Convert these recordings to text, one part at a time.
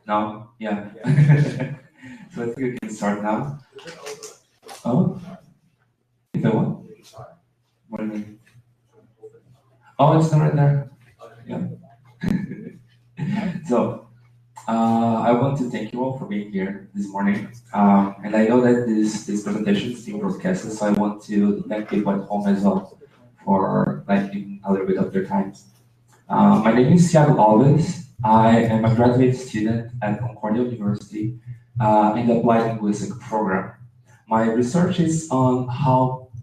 No? Yeah. So I think we can start now. Oh? If I want? What do you mean? Oh, it's not right there. Yeah. So, I want to thank you all for being here this morning. And I know that this presentation is being broadcasted, so I want to thank people at home as well for giving a little bit of their time. My name is Tiago Alves. I am a graduate student at Concordia University in the Applied Linguistics program. My research is on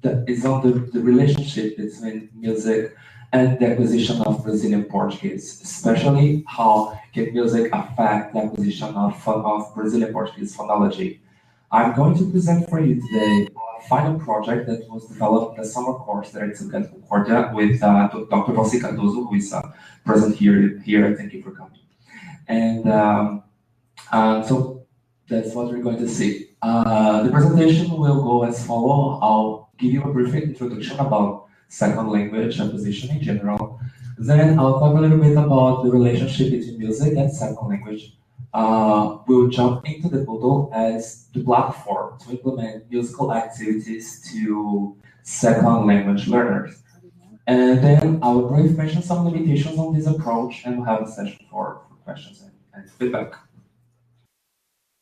the relationship between music and the acquisition of Brazilian Portuguese, especially how can music affect the acquisition of Brazilian Portuguese phonology. I'm going to present for you today a final project that was developed in the summer course that I took at Concordia with Dr. Walcir Cardoso, who is present here. Thank you for coming. And so that's what we're going to see. The presentation will go as follows. I'll give you a brief introduction about second language acquisition in general. Then I'll talk a little bit about the relationship between music and second language. We'll jump into the Moodle as the platform to implement musical activities to second language learners. And then I will briefly mention some limitations on this approach, and we'll have a session for questions and feedback.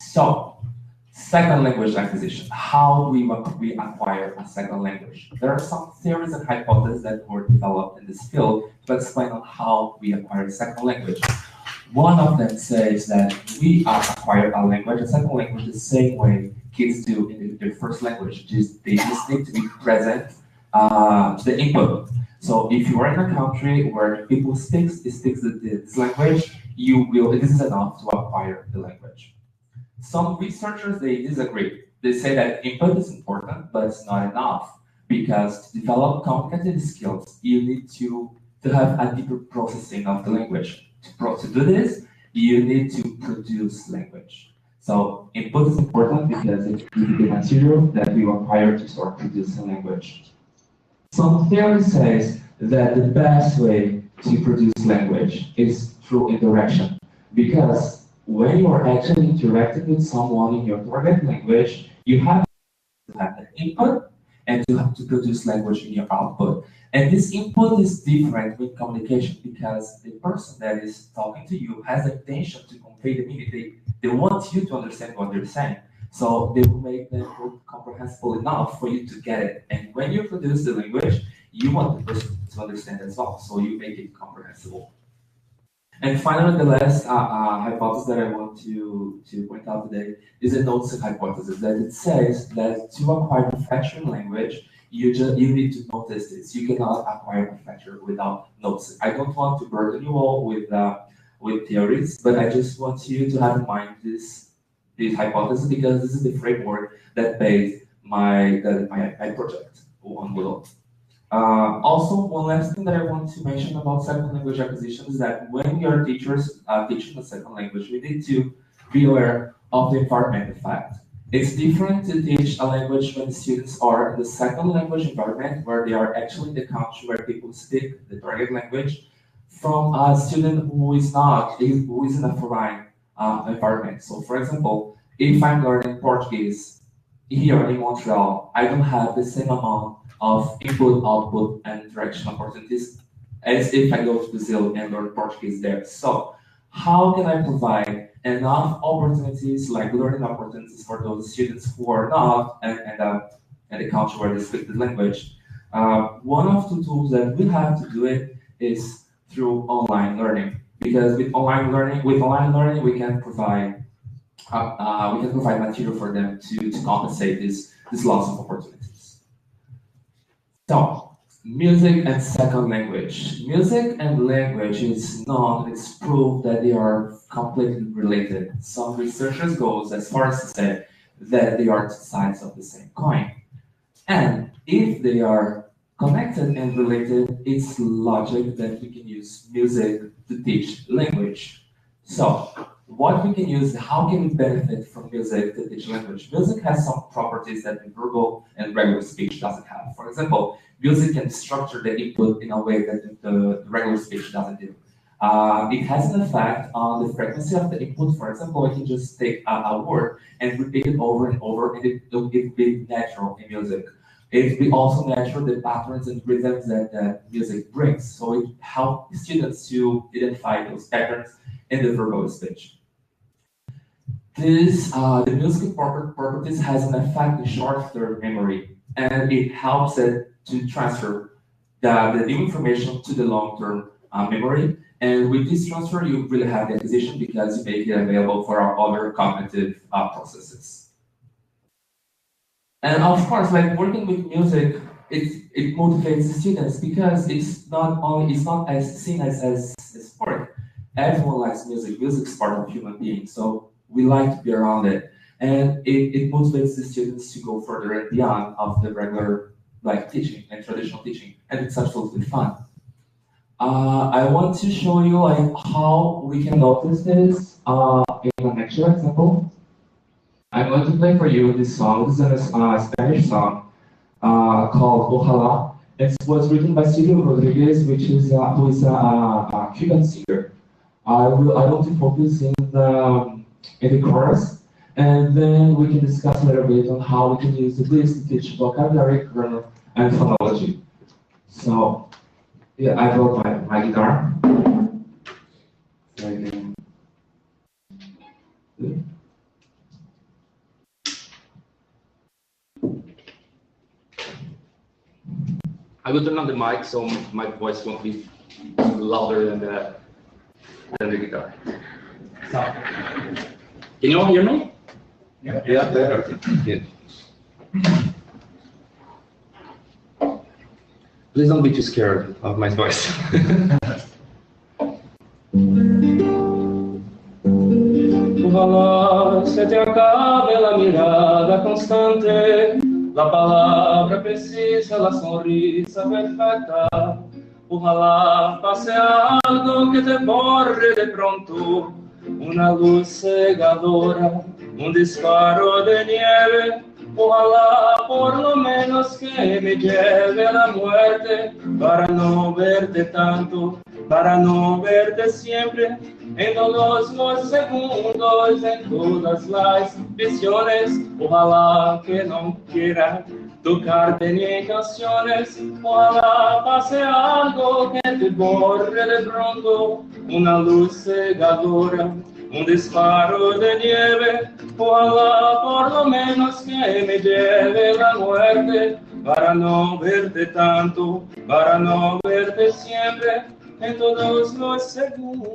So, second language acquisition. How do we acquire a second language? There are some theories and hypotheses that were developed in this field to explain on how we acquire a second language. One of them says that we acquire a language, a second language, the same way kids do in their first language. They just need to be present to the input. So if you are in a country where people speak this language, this is enough to acquire the language. Some researchers, they disagree. They say that input is important, but it's not enough, because to develop communicative skills, you need to have a deeper processing of the language. To do this, you need to produce language. So input is important because it gives you the material that we acquire to start producing language. Some theory says that the best way to produce language is through interaction, because when you are actually interacting with someone in your target language, you have to have the input and to have to produce language in your output. And this input is different with communication because the person that is talking to you has the intention to convey the meaning. They want you to understand what they're saying. So they will make them comprehensible enough for you to get it. And when you produce the language, you want the person to understand as well. So you make it comprehensible. And finally, the last hypothesis that I want to point out today is the noticing hypothesis, that it says that to acquire perfection language, you need to notice this. You cannot acquire perfection without noticing. I don't want to burden you all with theories, but I just want you to have in mind this hypothesis, because this is the framework that based my project on Moodle. Also, one last thing that I want to mention about second language acquisition is that when we are teachers teaching a second language, we need to be aware of the environment effect. It's different to teach a language when students are in the second language environment, where they are actually in the country where people speak the target language, from a student who is in a foreign environment. So, for example, if I'm learning Portuguese here in Montreal, I don't have the same amount of input, output, and interaction opportunities as if I go to Brazil and learn Portuguese there. So how can I provide enough opportunities, like learning opportunities, for those students who are not in the country where they speak the language? One of the tools that we have to do it is through online learning, because with online learning, we can provide material for them to compensate this loss of opportunities. So, music and second language. Music and language is known, it's proved that they are completely related. Some researchers go as far as to say that they are two sides of the same coin. And if they are connected and related, it's logic that we can use music to teach language. So, what we can use, how can we benefit from music to teach language? Music has some properties that verbal and regular speech doesn't have. For example, music can structure the input in a way that the regular speech doesn't do. It has an effect on the frequency of the input. For example, I can just take a word and repeat it over and over, and it'll be natural in music. It will be also natural the patterns and rhythms that music brings. So it helps students to identify those patterns in the verbal speech. The musical properties has an effect in short-term memory, and it helps it to transfer the new information to the long-term memory. And with this transfer, you really have the acquisition because you make it available for our other cognitive processes. And of course, like working with music, it motivates the students because it's not as seen as sport. Everyone likes music. Music is part of human being, so we like to be around it, and it motivates the students to go further and beyond of the regular like teaching and traditional teaching, and it's absolutely fun. I want to show you like how we can notice this in an actual example. I'm going to play for you this song. This is a Spanish song called Ojalá. It was written by Tiago Rodriguez, who is a Cuban singer. I want to focus in the chorus, and then we can discuss a little bit on how we can use this to teach vocabulary, grammar, and phonology. So, yeah, I brought my guitar. So I can... I will turn on the mic so my voice won't be louder than the guitar. So, can you all hear me? Yeah. Yeah, better. Good. Please don't be too scared of my voice. Ojalá se te acabe la mirada constante, la palabra precisa, la sonrisa perfecta. Ojalá pase algo que te borre de pronto, una luz cegadora, un disparo de nieve. Ojalá por lo menos que me lleve a la muerte, para no verte tanto, para no verte siempre, en todos los segundos, en todas las visiones. Ojalá que no quiera tocarte ni en canciones. Ojalá pase algo que te borre de pronto, una luz cegadora, un disparo de nieve. Ojalá por lo menos que me lleve la muerte, para no verte tanto, para no verte siempre, en todos los segundos,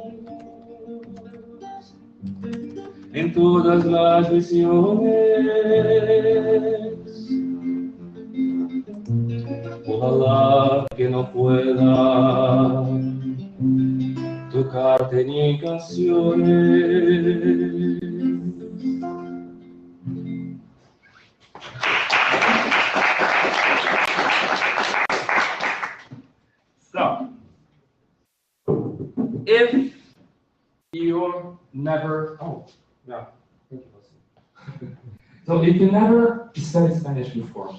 en todas las visiones. Ojalá que no pueda tocarte ni canciones. So, if you never, so if you never studied Spanish before,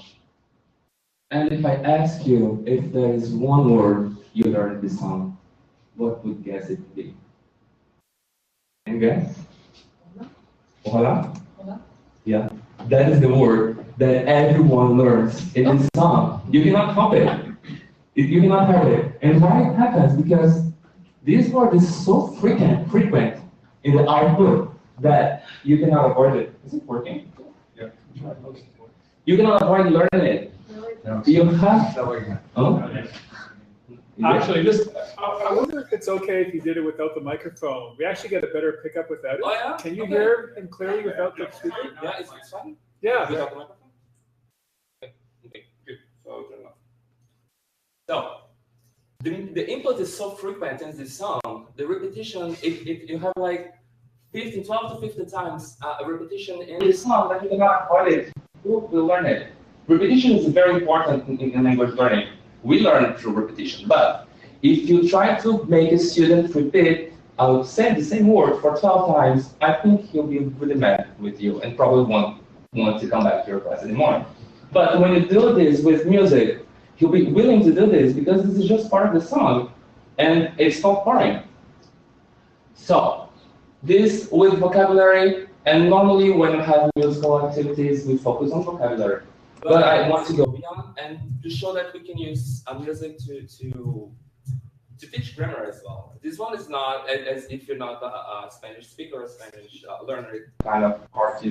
and if I ask you if there is one word you learned in this song, what would guess it be? Any guess? Ojalá? Yeah, that is the word that everyone learns in this song. You cannot copy it. You cannot have it. And why it happens? Because this word is so frequent in the output that you cannot avoid it. Is it working? Yeah. You cannot avoid learning it. No. You have. Oh? Actually, I wonder if it's okay if you did it without the microphone. We actually get a better pickup without it. Oh, yeah? Can you Okay. hear him clearly without the speaker? Yeah, it's fine. Yeah. Without the microphone? Okay, good. So I'll turn it off. So, the input is so frequent in this song, the repetition, if you have like 12 to 15 times a repetition in this song, that you cannot avoid it. You will learn it. Repetition is very important in language learning. We learn through repetition, but if you try to make a student repeat the same word for 12 times, I think he'll be really mad with you and probably won't want to come back to your class anymore. But when you do this with music, he'll be willing to do this because this is just part of the song, and it's not boring. So this with vocabulary, and normally when we have musical activities, we focus on vocabulary. But I want to go beyond and to show that we can use music to teach grammar as well. This one is not, as if you're not a Spanish speaker or a Spanish learner, it's kind of hard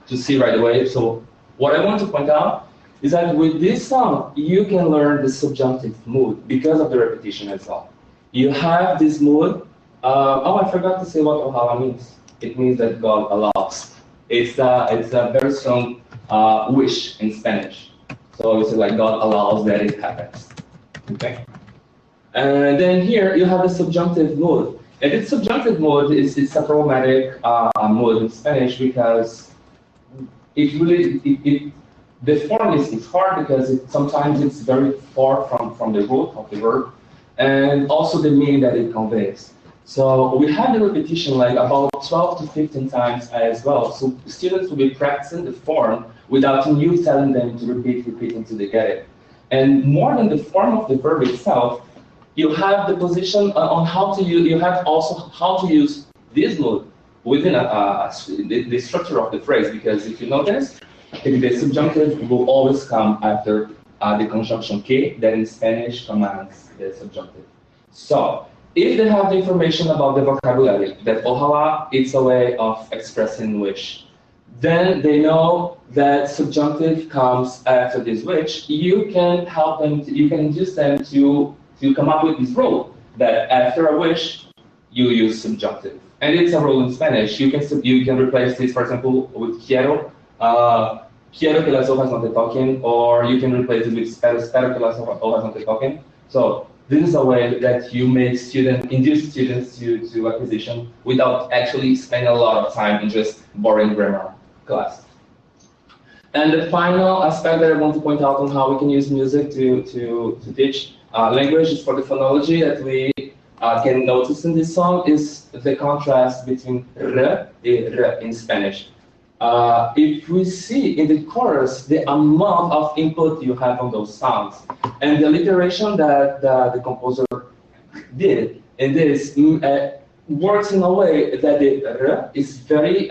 to see right away. So what I want to point out is that with this song, you can learn the subjunctive mood because of the repetition as well. You have this mood. Oh, I forgot to say what ohala means. It means that God allows. It's a very strong wish in Spanish. So it's like God allows that it happens. Okay. And then here you have the subjunctive mood. And this subjunctive mood is a problematic mood in Spanish because the form is hard because sometimes it's very far from the root of the verb, and also the meaning that it conveys. So we have the repetition like about 12 to 15 times as well. So students will be practicing the form without you telling them to repeat until they get it. And more than the form of the verb itself, you have the position on how to use, you have also how to use this mood within the structure of the phrase, because if you notice, the subjunctive will always come after the conjunction que, that in Spanish commands the subjunctive. So, if they have the information about the vocabulary, that ojalá it's a way of expressing wish, then they know that subjunctive comes after this wish. You can help them, you can induce them to come up with this rule, that after a wish, you use subjunctive. And it's a rule in Spanish. You can replace this, for example, with quiero, quiero que las hojas no te toquen, or you can replace it with espero que las hojas no te toquen. So this is a way that you make induce students to acquisition without actually spending a lot of time in just boring grammar class. And the final aspect that I want to point out on how we can use music to teach language is for the phonology that we can notice in this song is the contrast between r and r in Spanish. If we see in the chorus the amount of input you have on those sounds, and the alliteration that the composer did in this works in a way that the r is very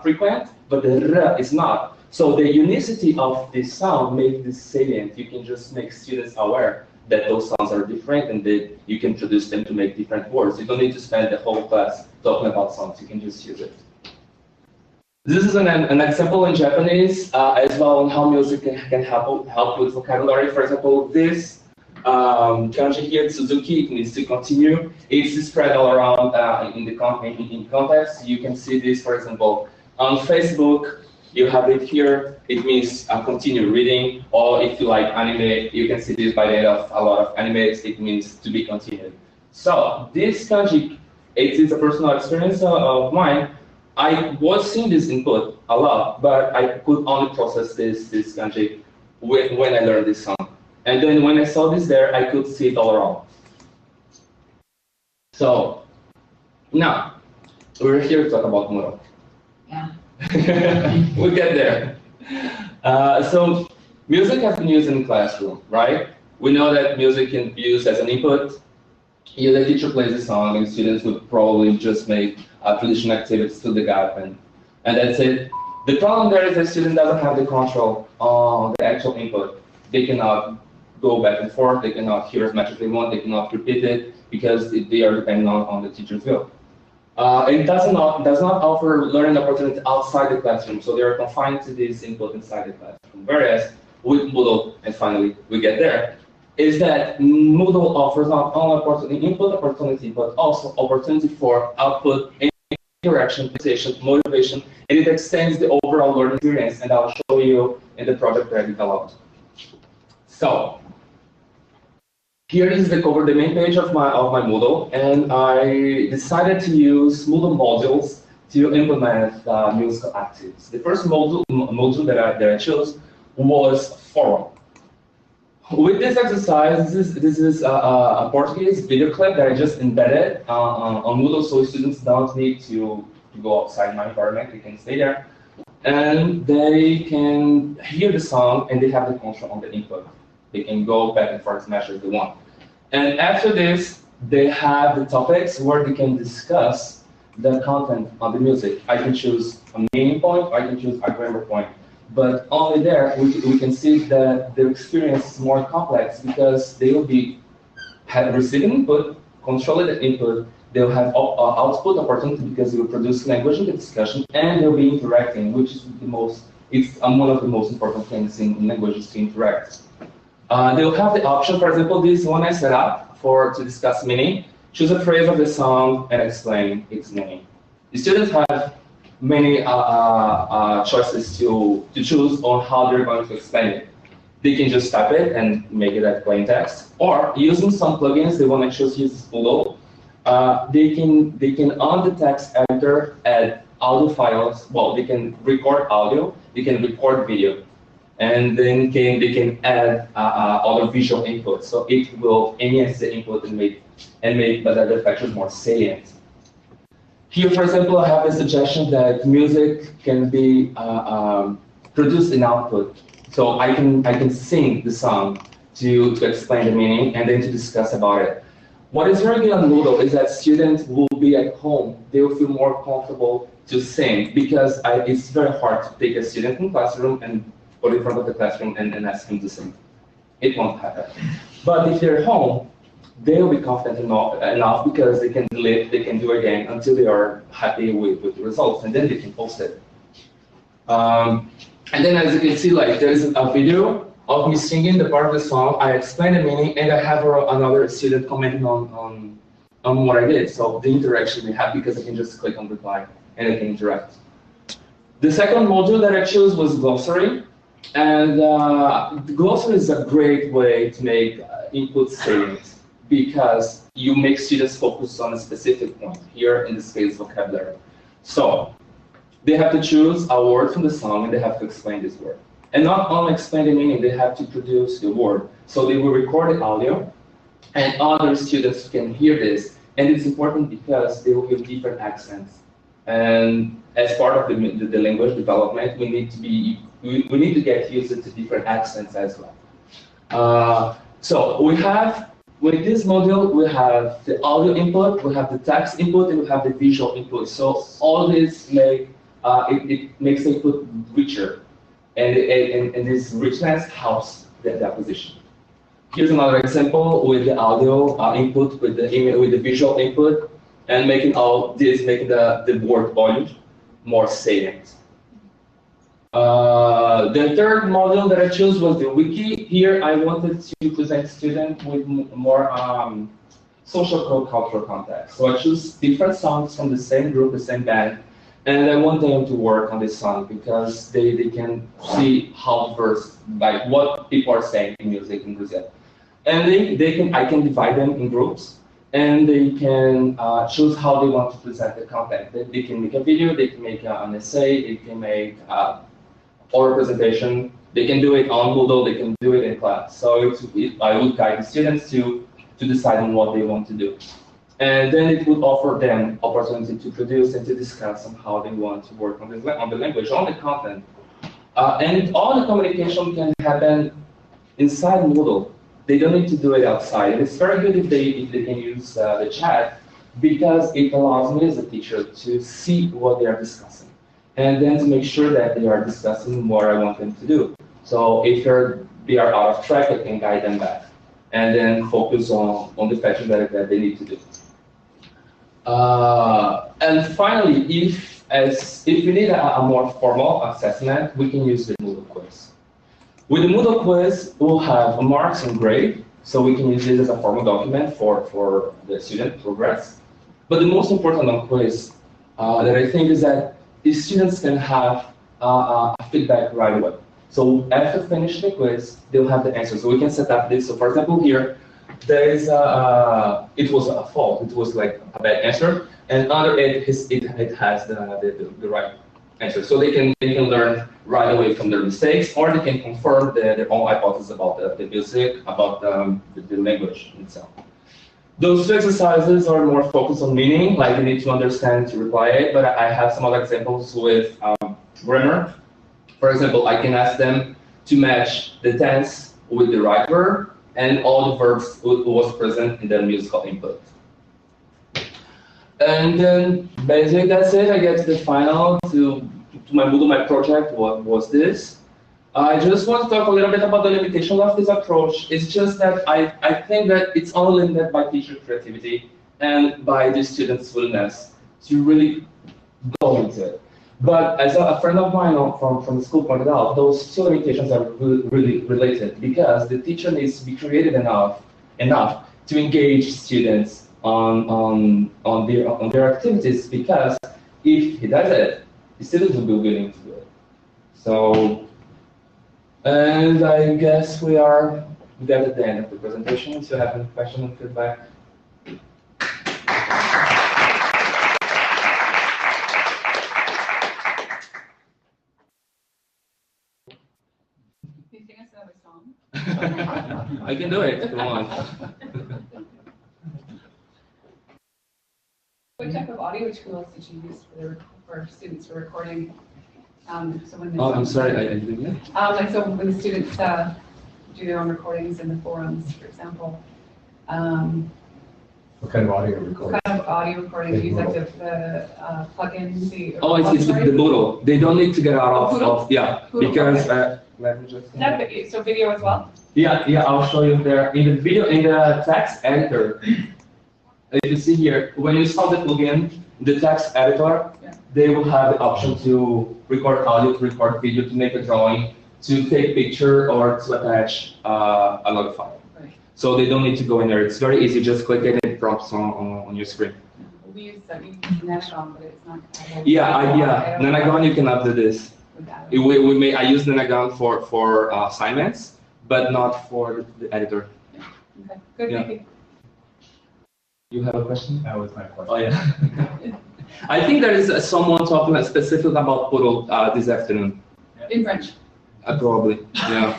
frequent, but the r is not. So the unicity of this sound makes this salient. You can just make students aware that those sounds are different and that you can introduce them to make different words. You don't need to spend the whole class talking about sounds. You can just use it. This is an example in Japanese as well on how music can help with vocabulary. For example, this kanji here, Suzuki, it needs to continue. It's spread all around in context. You can see this, for example, on Facebook. You have it here. It means continue reading, or if you like anime, you can see this by the end of a lot of animes. It means to be continued. So this kanji, it is a personal experience of mine. I was seeing this input a lot, but I could only process this kanji when I learned this song. And then when I saw this there, I could see it all around. So now we're here to talk about Moodle. Yeah. We'll get there. So music has been used in the classroom, right? We know that music can be used as an input. The teacher plays a song, and students would probably just make traditional activities to the gap, and that's it. The problem there is that the student doesn't have the control on the actual input. They cannot go back and forth. They cannot hear as much as they want. They cannot repeat it because they are dependent on the teacher's will. It does not offer learning opportunity outside the classroom, so they are confined to this input inside the classroom. Whereas with Moodle, and finally we get there, is that Moodle offers not only input opportunity, but also opportunity for output, interaction, conversation, motivation, and it extends the overall learning experience, and I'll show you in the project that I developed. So here is the main page of my Moodle, and I decided to use Moodle Modules to implement musical activities. The first module that I chose was forum. With this exercise, this is a Portuguese video clip that I just embedded on Moodle, so students don't need to go outside my environment. They can stay there, and they can hear the song, and they have the control on the input. They can go back and forth as much as they want. And after this, they have the topics where they can discuss the content of the music. I can choose a meaning point, I can choose a grammar point. But only there, we can see that their experience is more complex because they will be receiving input, controlling the input, they'll have output opportunity because they will produce language in the discussion, and they'll be interacting, which is one of the most important things in language is to interact. They'll have the option, for example, this one I set up to discuss meaning. Choose a phrase of the song and explain its meaning. The students have many choices to choose on how they're going to explain it. They can just type it and make it as plain text, or using some plugins, they want to choose use Moodle. They can on the text editor add audio files. Well, they can record audio, they can record video, and then they can add other visual input. So it will enhance the input and make the lectures more salient. Here, for example, I have a suggestion that music can be produced in output. So I can sing the song to explain the meaning and then to discuss about it. What is very good on Moodle is that students will be at home. They will feel more comfortable to sing because it's very hard to take a student in classroom and put in front of the classroom and ask him to sing. It won't happen. But if they're home, they'll be confident enough because they can do it again until they are happy with the results, and then they can post it. And then, as you can see, like there is a video of me singing the part of the song. I explain the meaning, and I have another student commenting on what I did. So the interaction we have because I can just click on reply and I can interact. The second module that I chose was glossary, and the glossary is a great way to make input salient because you make students focus on a specific point. Here, in this case, vocabulary. So they have to choose a word from the song and they have to explain this word. And not only explain the meaning, they have to produce the word. So they will record the audio and other students can hear this. And it's important because they will give different accents. And as part of the language development, we need to get used to different accents as well. So with this module, we have the audio input, we have the text input, and we have the visual input. So all this it makes the input richer, and this richness helps the acquisition. Here's another example with the audio input, with the visual input, and making the word volume more salient. The third module that I chose was the wiki. Here I wanted to present students with more social cultural context. So I choose different songs from the same group, the same band, and I want them to work on this song because they can see how diverse, like what people are saying in music in Brazil. And I can divide them in groups, and they can choose how they want to present the content. They can make a video, they can make an essay, they can make oral presentation. They can do it on Moodle, they can do it in class. So I would guide the students to decide on what they want to do. And then it would offer them opportunity to produce and to discuss on how they want to work on the language, on the content. And all the communication can happen inside Moodle. They don't need to do it outside. It's very good if they can use the chat because it allows me as a teacher to see what they are discussing and then to make sure that they are discussing what I want them to do. So if they are out of track, I can guide them back and then focus on the factors that they need to do. And finally, if we need a more formal assessment, we can use the Moodle quiz. With the Moodle quiz, we'll have marks and grade, so we can use this as a formal document for the student progress. But the most important on quiz that I think is that the students can have feedback right away. So after finishing the quiz, they'll have the answer. So we can set up this. So for example, here, there is it was a fault. It was like a bad answer, and under it has the right answer. So they can learn right away from their mistakes, or they can confirm their own hypothesis about the music, about the language itself. Those two exercises are more focused on meaning, like you need to understand to reply it, but I have some other examples with grammar. For example, I can ask them to match the tense with the right verb, and all the verbs was present in the musical input. And then basically that's it. I get to the final to my Moodle, my project. What was this? I just want to talk a little bit about the limitation of this approach. It's just that I think that it's only limited by teacher creativity and by the students' willingness to really go into it. But as a friend of mine from the school pointed out, those two limitations are really related because the teacher needs to be creative enough to engage students on their activities, because if he does it, the students will be willing to do it. So, and I guess we got at the end of the presentation. So, have any questions and feedback? I can do it if you want. What type of audio tools did you use for students for recording? So when I'm sorry, I didn't get it. Like so when the students do their own recordings in the forums, for example. What kind of audio recording? What kind of audio recording do you use, like the plugins? It's the Moodle. They don't need to get out of Moodle, because okay. let me just. Is that video, so video as well? Yeah, I'll show you there in the video, in the text editor. If you see here, when you install the plugin, the text editor, they will have the option to record audio, to record video, to make a drawing, to take picture, or to attach a log file. Right. So they don't need to go in there. It's very easy. Just click it and it drops on your screen. We use Nanagon, but it's not. Nanagon, you cannot do this. I use Nanagon for assignments, but not for the editor. Okay, good, thank you. You have a question? That was my question. Oh yeah. I think there is someone talking specifically about Moodle this afternoon. In French. Probably. Yeah.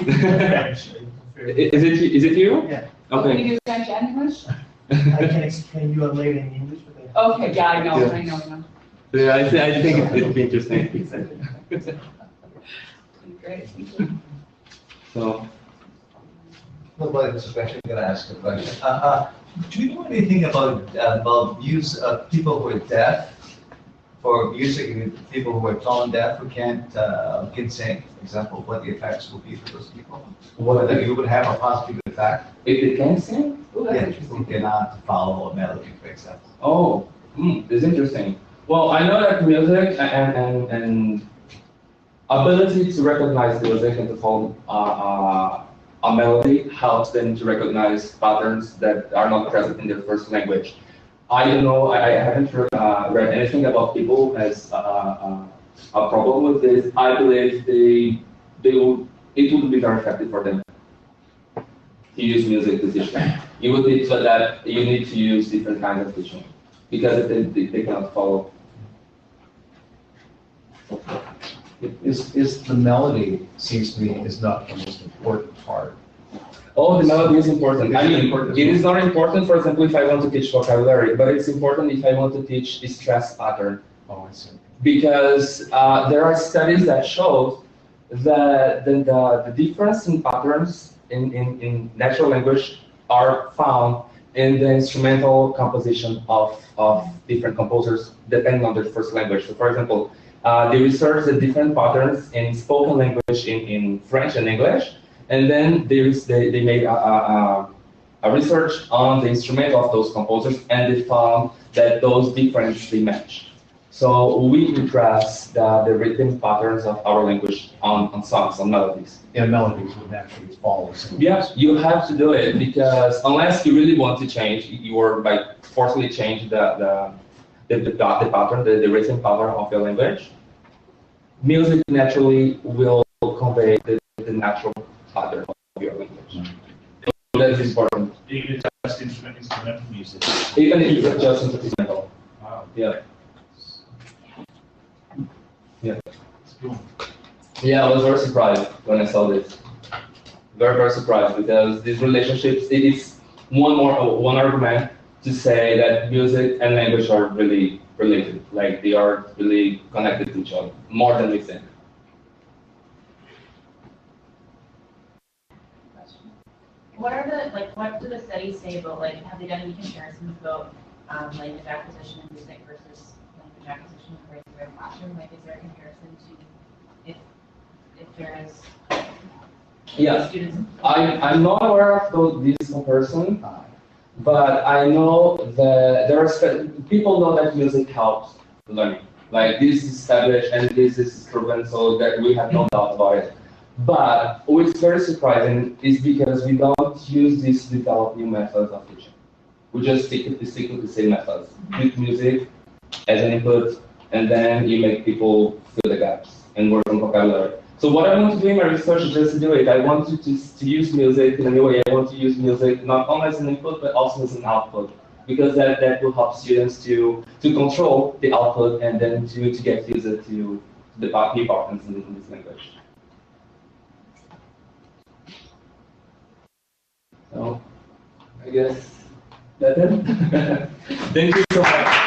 Is it you? Yeah. Can Okay. you do French and English? I can explain you later in English. But Okay, yeah, I know. Yeah, I think it'll be interesting. Great, thank you. So. Nobody's actually going to ask a question. Do you know anything about use of people who are deaf for music, people who are tone deaf who can't sing? For example, what the effects will be for those people? Whether you would have a positive effect If they can sing? Oh, that's if interesting. who cannot follow a melody, for example. Oh, it's interesting. Well, I know that music and ability to recognize music and to follow a melody helps them to recognize patterns that are not present in their first language. I don't know, I haven't read anything about people who has a problem with this. I believe it would be very effective for them to use music to teach them. You would need to adapt, you need to use different kinds of teaching because they cannot follow. Is the melody, seems to me, is not the most important part. Oh, the melody is important. It is I mean, important. it is not important, for example, if I want to teach vocabulary, but it's important if I want to teach a stress pattern. Oh, I see. Because there are studies that show that the difference in patterns in natural language are found in the instrumental composition of different composers depending on their first language. So, for example, they researched the different patterns in spoken language in French and English, and then they made a research on the instrument of those composers, and they found that those differences they match. So we address the rhythm patterns of our language on songs, on melodies. Yeah, melodies would naturally follow. Yes, you have to do it because unless you really want to change, you are forcibly change the pattern, the rhythm pattern of your language. Music naturally will convey the natural pattern of your language. So that is important. Even if it's just instrumental music. Even if it's just instrumental. Wow. Yeah. Yeah. It's cool. Yeah, I was very surprised when I saw this. Very, very surprised because these relationships, it is one argument to say that music and language are really related. Like they are really connected to each other, more than we think. what are the, like, what do the studies say about, like, have they done any comparisons about, language acquisition in music versus language acquisition in the regular classroom? Like, is there a comparison to if there is Yeah, students? I'm not aware of this comparison, but I know that there are people know that music helps learning. Like this is established and this is proven, so that we have no doubt about it. But what's very surprising is because we don't use this to develop new methods of teaching. We just stick with the same methods. Use music as an input, and then you make people fill the gaps and work on vocabulary. So what I want to do in my research is just to do it. I want to use music in a new way. I want to use music not only as an input, but also as an output. Because that will help students to control the output and then to get used to the new patterns in this language. So I guess that's it. Thank you so much.